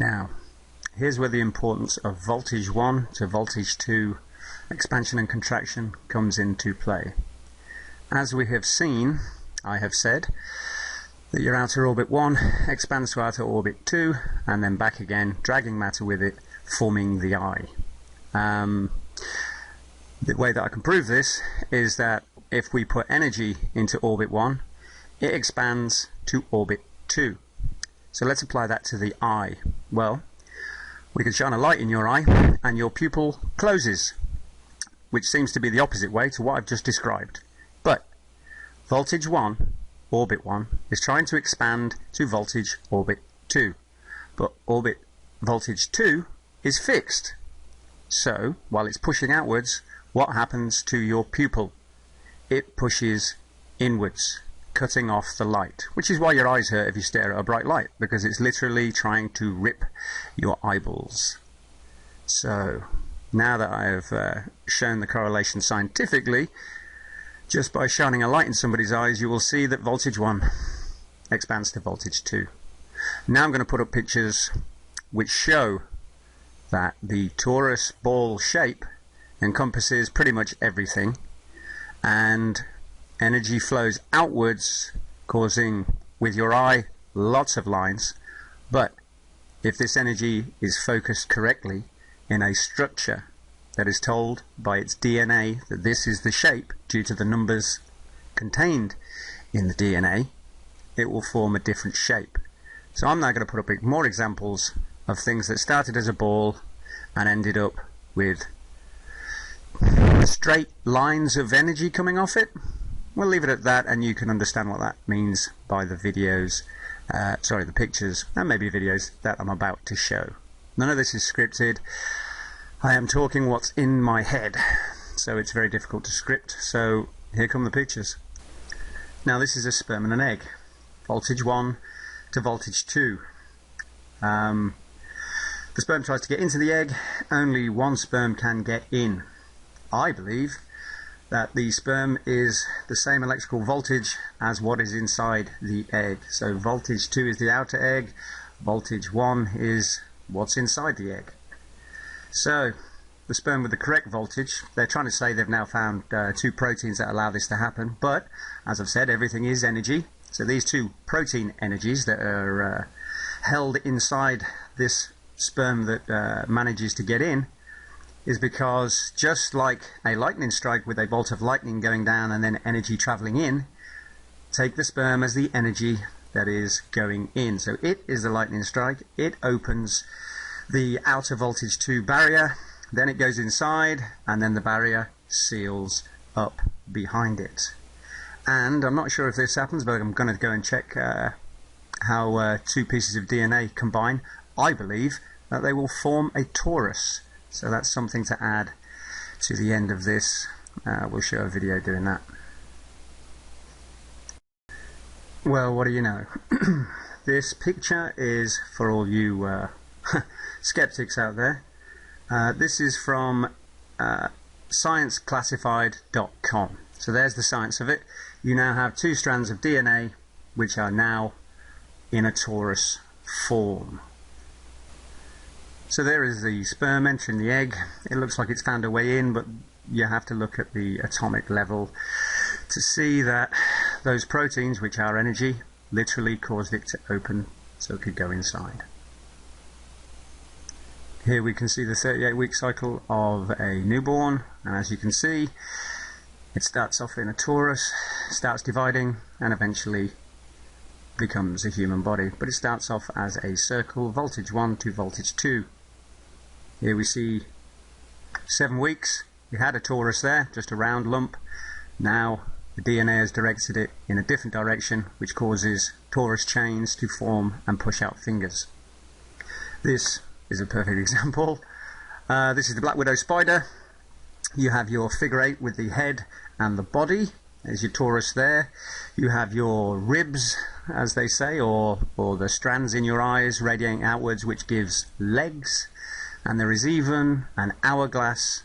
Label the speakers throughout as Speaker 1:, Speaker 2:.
Speaker 1: Now, here's where the importance of voltage 1 to voltage 2 expansion and contraction comes into play. As we have seen, I have said that your outer orbit 1 expands to outer orbit 2 and then back again, dragging matter with it, forming the eye. The way that I can prove this is that if we put energy into orbit 1, it expands to orbit 2. So let's apply that to the eye. Well, we can shine a light in your eye and your pupil closes, which seems to be the opposite way to what I've just described. But voltage 1, orbit 1, is trying to expand to voltage orbit 2. But orbit voltage 2 is fixed. So, while it's pushing outwards, what happens to your pupil? It pushes inwards, cutting off the light, which is why your eyes hurt if you stare at a bright light, because it's literally trying to rip your eyeballs. So, now that I have shown the correlation scientifically, just by shining a light in somebody's eyes, you will see that voltage 1 expands to voltage 2. Now I'm going to put up pictures which show that the torus ball shape encompasses pretty much everything, and energy flows outwards, causing, with your eye, lots of lines. But if this energy is focused correctly in a structure that is told by its DNA that this is the shape due to the numbers contained in the DNA, it will form a different shape. So I'm now going to put up more examples of things that started as a ball and ended up with straight lines of energy coming off it. We'll leave it at that, and you can understand what that means by the videos, the pictures and maybe videos that I'm about to show. None of this is scripted. I am talking what's in my head, so it's very difficult to script. So here come the pictures. Now this is a sperm and an egg, voltage 1 to voltage 2. The sperm tries to get into the egg. Only one sperm can get in. I believe that the sperm is the same electrical voltage as what is inside the egg. So voltage 2 is the outer egg, voltage 1 is what's inside the egg. So the sperm with the correct voltage, they're trying to say they've now found two proteins that allow this to happen, but as I've said, everything is energy. So these two protein energies that are held inside this sperm that manages to get in is because, just like a lightning strike with a bolt of lightning going down and then energy traveling in, take the sperm as the energy that is going in. So it is the lightning strike. It opens the outer voltage 2 barrier, then it goes inside, and then the barrier seals up behind it. And I'm not sure if this happens, but I'm going to go and check how two pieces of DNA combine. I believe that they will form a torus. So that's something to add to the end of this. We'll show a video doing that. Well, what do you know? This picture is for all you skeptics out there. This is from scienceclassified.com. So there's the science of it. You now have two strands of DNA which are now in a torus form. So there is the sperm entering the egg. It looks like it's found a way in, but you have to look at the atomic level to see that those proteins, which are energy, literally caused it to open so it could go inside. Here we can see the 38-week cycle of a newborn, and as you can see, it starts off in a torus, starts dividing, and eventually becomes a human body. But it starts off as a circle, voltage 1 to voltage 2. Here we see 7 weeks. We had a torus there, just a round lump. Now the DNA has directed it in a different direction, which causes torus chains to form and push out fingers. This is a perfect example. This is the black widow spider. You have your figure 8 with the head and the body. There's your torus there. You have your ribs, as they say, or the strands in your eyes radiating outwards, which gives legs. And there is even an hourglass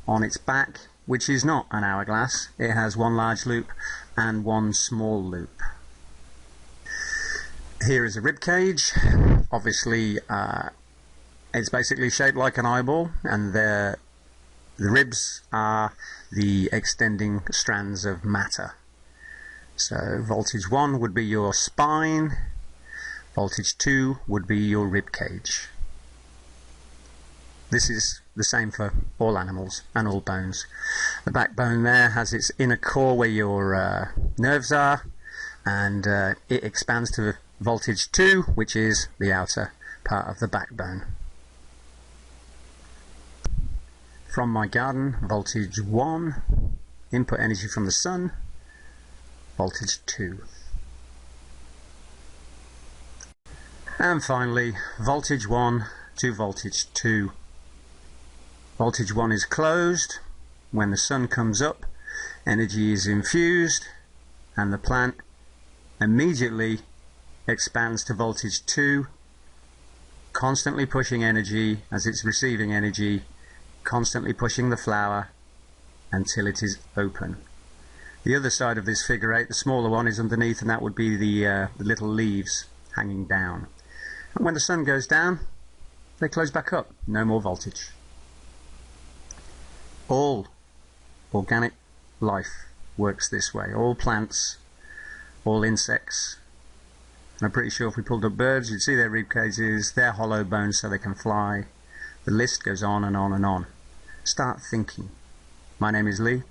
Speaker 1: on its back, which is not an hourglass. It has one large loop and one small loop. Here is a rib cage. Obviously, It's basically shaped like an eyeball, and the ribs are the extending strands of matter. So voltage 1 would be your spine, voltage 2 would be your rib cage. This is the same for all animals and all bones. The backbone there has its inner core where your nerves are, and it expands to voltage 2, which is the outer part of the backbone. From my garden, voltage 1, input energy from the sun, voltage 2. And finally, voltage 1 to voltage 2. Voltage 1 is closed. When the sun comes up, energy is infused, and the plant immediately expands to voltage 2, constantly pushing energy as it's receiving energy, constantly pushing the flower until it is open. The other side of this figure 8, the smaller one, is underneath, and that would be the little leaves hanging down. And when the sun goes down, they close back up. No more voltage. All organic life works this way. All plants, all insects. And I'm pretty sure if we pulled up birds, you'd see their rib cages, their hollow bones so they can fly. The list goes on and on and on. Start thinking. My name is Lee,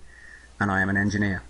Speaker 1: and I am an engineer.